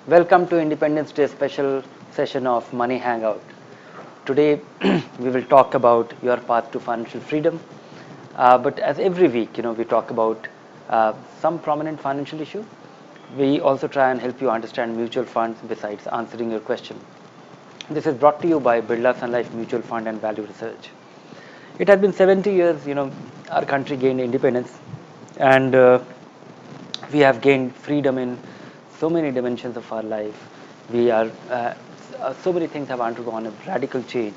Welcome to Independence Day special session of Money Hangout. Today we will talk about your path to financial freedom. But as every week, we talk about some prominent financial issue. We also try and help you understand mutual funds besides answering your question. This is brought to you by Birla Sun Life Mutual Fund and Value Research. It has been 70 years, our country gained independence, and we have gained freedom in so many dimensions of our life. We are so many things have undergone a radical change,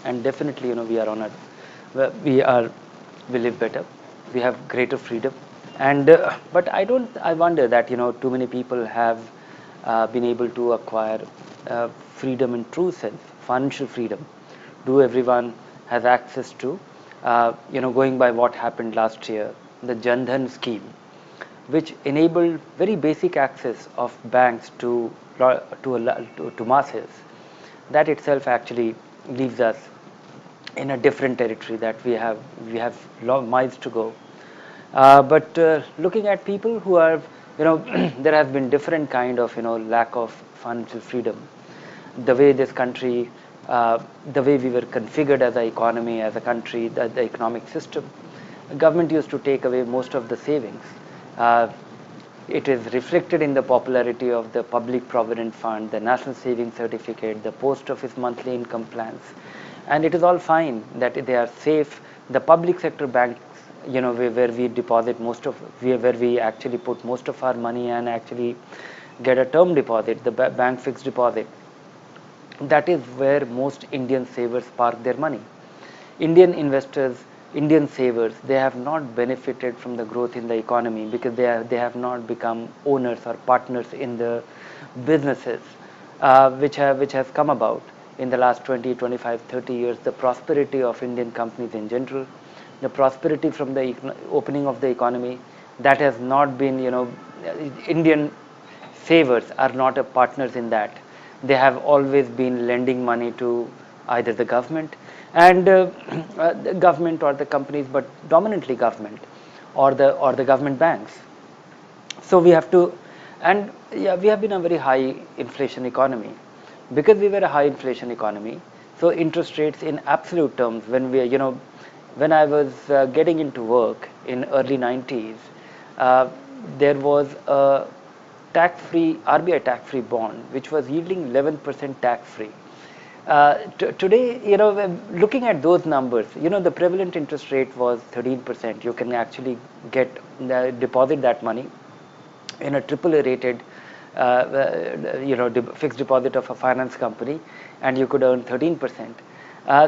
and definitely, we are on a we are we live better. We have greater freedom, and but I wonder that too many people have been able to acquire freedom in true sense, financial freedom. Do everyone has access to going by what happened last year, the Jan Dhan scheme, which enabled very basic access of banks to masses. That itself actually leaves us in a different territory, that we have long miles to go. But looking at people who are, there has been different kind of lack of financial freedom. The way this country, the way we were configured as an economy, as a country, the economic system, the government used to take away most of the savings. Uh, it is reflected in the popularity of the Public Provident Fund, the National Savings Certificate, the Post Office monthly income plans, and it is all fine that they are safe. The public sector banks, where we deposit where we actually put most of our money and actually get a term deposit, the bank fixed deposit. That is where most Indian savers park their money. Indian investors, Indian savers, they have not benefited from the growth in the economy because they have not become owners or partners in the businesses which has come about in the last 20, 25, 30 years. The prosperity of Indian companies in general, the prosperity from the opening of the economy, that has not been, Indian savers are not a partners in that. They have always been lending money to either the government and the government or the companies, but dominantly government or the government banks. So we have to, and yeah, we have been a very high inflation economy. Because we were a high inflation economy, so interest rates in absolute terms, when I was getting into work in early 90s, uh, there was a tax-free RBI tax-free bond which was yielding 11% tax-free. Today, looking at those numbers, the prevalent interest rate was 13%. You can actually get deposit that money in a AAA rated fixed deposit of a finance company, and you could earn 13%.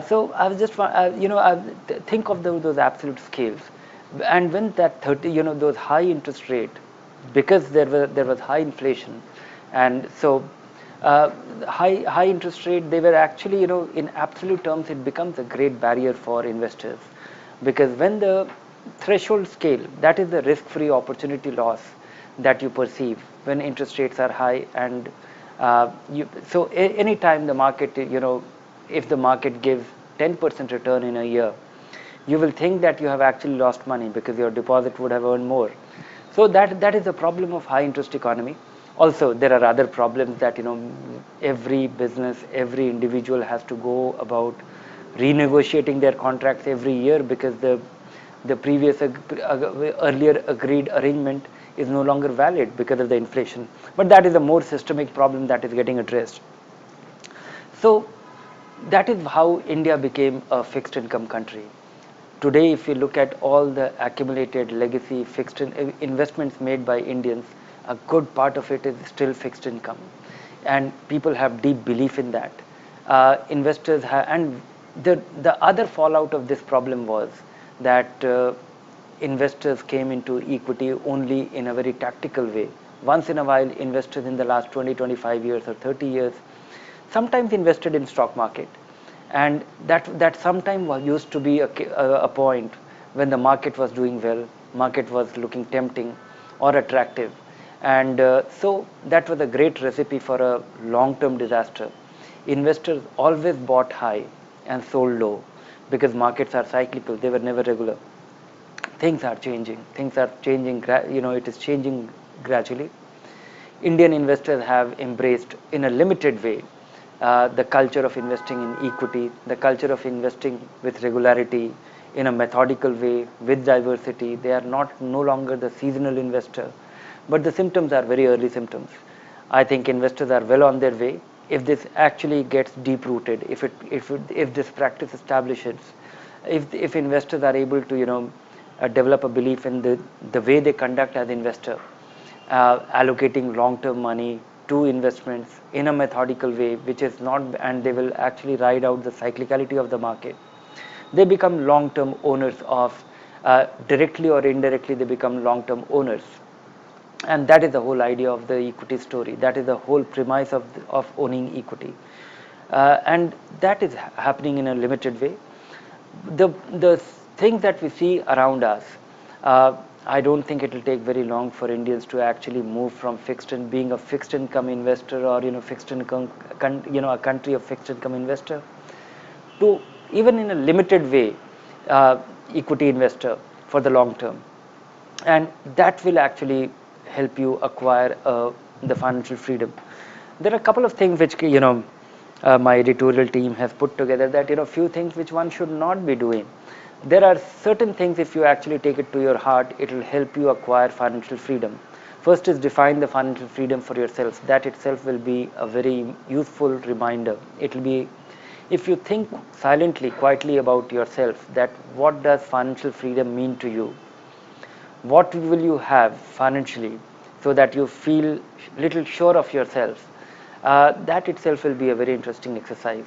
So I was just I think of those absolute scales, and when that 30, those high interest rate, because there was high inflation, and so high interest rate, they were actually, in absolute terms, it becomes a great barrier for investors, because when the threshold scale, that is the risk-free opportunity loss that you perceive when interest rates are high, and any time the market, if the market gives 10% return in a year, you will think that you have actually lost money because your deposit would have earned more. So that is the problem of high interest economy. Also, there are other problems that every business, every individual has to go about renegotiating their contracts every year, because the previous earlier agreed arrangement is no longer valid because of the inflation. But that is a more systemic problem that is getting addressed. So that is how India became a fixed income country. Today, if you look at all the accumulated legacy fixed investments made by Indians, a good part of it is still fixed income, and people have deep belief in that. Investors have, and the other fallout of this problem was that investors came into equity only in a very tactical way. Once in a while, investors in the last 20, 25 years or 30 years sometimes invested in stock market, and that sometime used to be a point when the market was doing well, market was looking tempting or attractive, and so that was a great recipe for a long-term disaster. Investors always bought high and sold low because markets are cyclical, they were never regular. Things are changing, it is changing gradually. Indian investors have embraced in a limited way the culture of investing in equity, the culture of investing with regularity, in a methodical way, with diversity. They are not no longer the seasonal investor, but the symptoms are very early symptoms. I think investors are well on their way. If this actually gets deep rooted, if this practice establishes, if investors are able to develop a belief in the way they conduct as investor, allocating long-term money to investments in a methodical way, which is not, and they will actually ride out the cyclicality of the market. They become long-term owners of, directly or indirectly, they become long-term owners. And that is the whole idea of the equity story. That is the whole premise of owning equity. And that is happening in a limited way. The things that we see around us, I don't think it will take very long for Indians to actually move from being a fixed income investor, or fixed income, a country of fixed income investor, to even in a limited way equity investor for the long term. And that will actually help you acquire the financial freedom. There are a couple of things which my editorial team has put together, that few things which one should not be doing. There are certain things, if you actually take it to your heart, it will help you acquire financial freedom. First is define the financial freedom for yourself. That itself will be a very useful reminder. It will be, if you think silently, quietly about yourself, that what does financial freedom mean to you? What will you have financially, so that you feel little sure of yourself? That itself will be a very interesting exercise.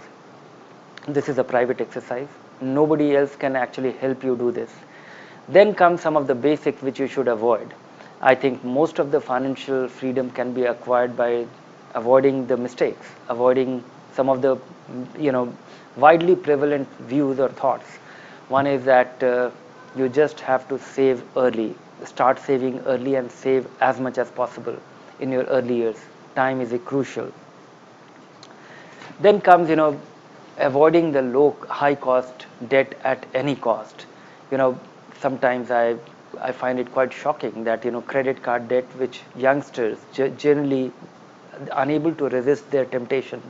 This is a private exercise. Nobody else can actually help you do this. Then come some of the basics which you should avoid. I think most of the financial freedom can be acquired by avoiding the mistakes, avoiding some of the widely prevalent views or thoughts. One is that you just have to save early. Start saving early and save as much as possible in your early years. Time is crucial. Then comes avoiding the high cost debt at any cost. Sometimes I find it quite shocking that credit card debt, which youngsters generally unable to resist their temptation,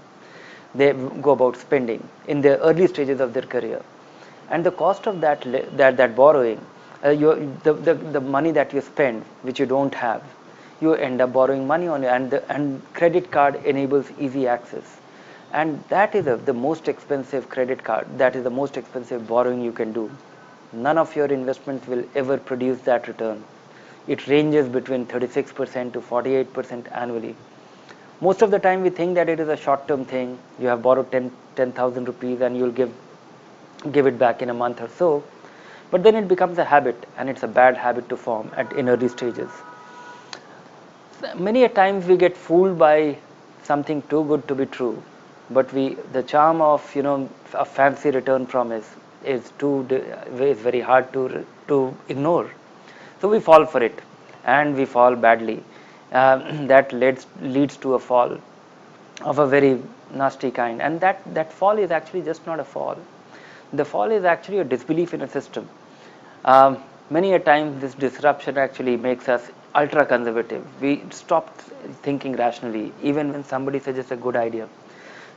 they go about spending in the early stages of their career. And the cost of that borrowing, the money that you spend which you don't have, you end up borrowing money on it, and credit card enables easy access. And that is the most expensive credit card, that is the most expensive borrowing you can do. None of your investments will ever produce that return. It ranges between 36% to 48% annually. Most of the time we think that it is a short-term thing. You have borrowed 10,000 rupees and you'll give it back in a month or so. But then it becomes a habit, and it's a bad habit to form in early stages. Many a times we get fooled by something too good to be true, but the charm of a fancy return promise is very hard to ignore. So we fall for it, and we fall badly. That leads to a fall of a very nasty kind, and that fall is actually just not a fall. The fall is actually a disbelief in a system. Many a time this disruption actually makes us ultra conservative. We stop thinking rationally even when somebody suggests a good idea.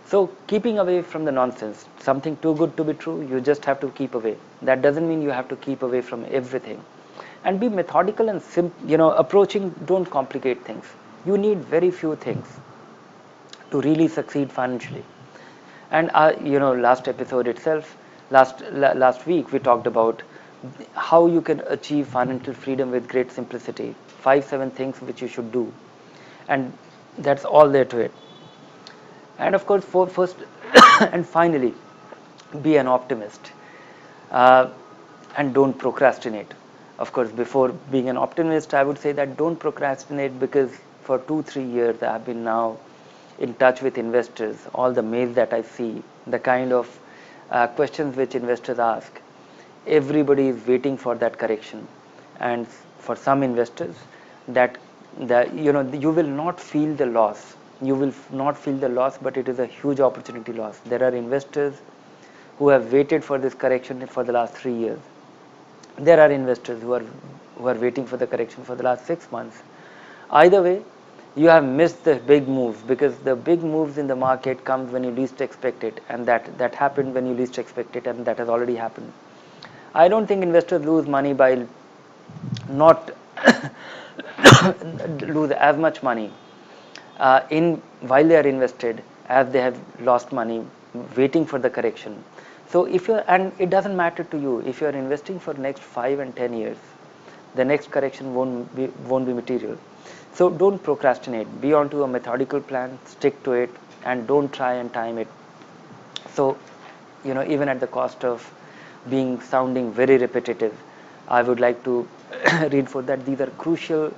So keeping away from the nonsense, something too good to be true, you just have to keep away. That doesn't mean you have to keep away from everything. And be methodical and approaching, don't complicate things. You need very few things to really succeed financially. And last episode itself, last week we talked about how you can achieve financial freedom with great simplicity. 5-7 things which you should do, and that's all there to it. And of course, first and finally, be an optimist, and don't procrastinate. Of course, before being an optimist, I would say that don't procrastinate, because for 2-3 years I have been now in touch with investors. All the mails that I see, the kind of questions which investors ask, everybody is waiting for that correction. And for some investors, that you will not feel the loss. You will not feel the loss, but it is a huge opportunity loss. There are investors who have waited for this correction for the last 3 years. There are investors who are waiting for the correction for the last 6 months. Either way, you have missed the big moves, because the big moves in the market comes when you least expect it, and that happened when you least expect it, and that has already happened. I don't think investors lose money by not lose as much money in while they are invested as they have lost money waiting for the correction. So if you're, and it doesn't matter to you if you are investing for next 5 and 10 years, the next correction won't be material. So don't procrastinate, be onto a methodical plan, stick to it, and don't try and time it. So, even at the cost of being sounding very repetitive, I would like to reinforce that these are crucial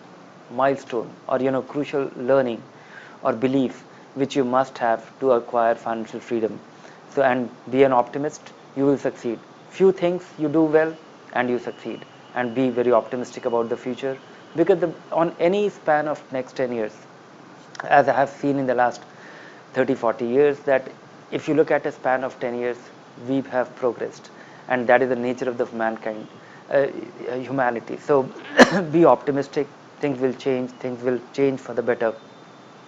milestone, or crucial learning or belief which you must have to acquire financial freedom. So, and be an optimist, you will succeed. Few things you do well and you succeed, and be very optimistic about the future, because on any span of next 10 years, as I have seen in the last 30-40 years, that if you look at a span of 10 years, we have progressed, and that is the nature of the mankind, humanity. So be optimistic, things will change for the better,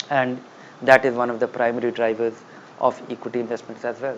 and that is one of the primary drivers of equity investments as well.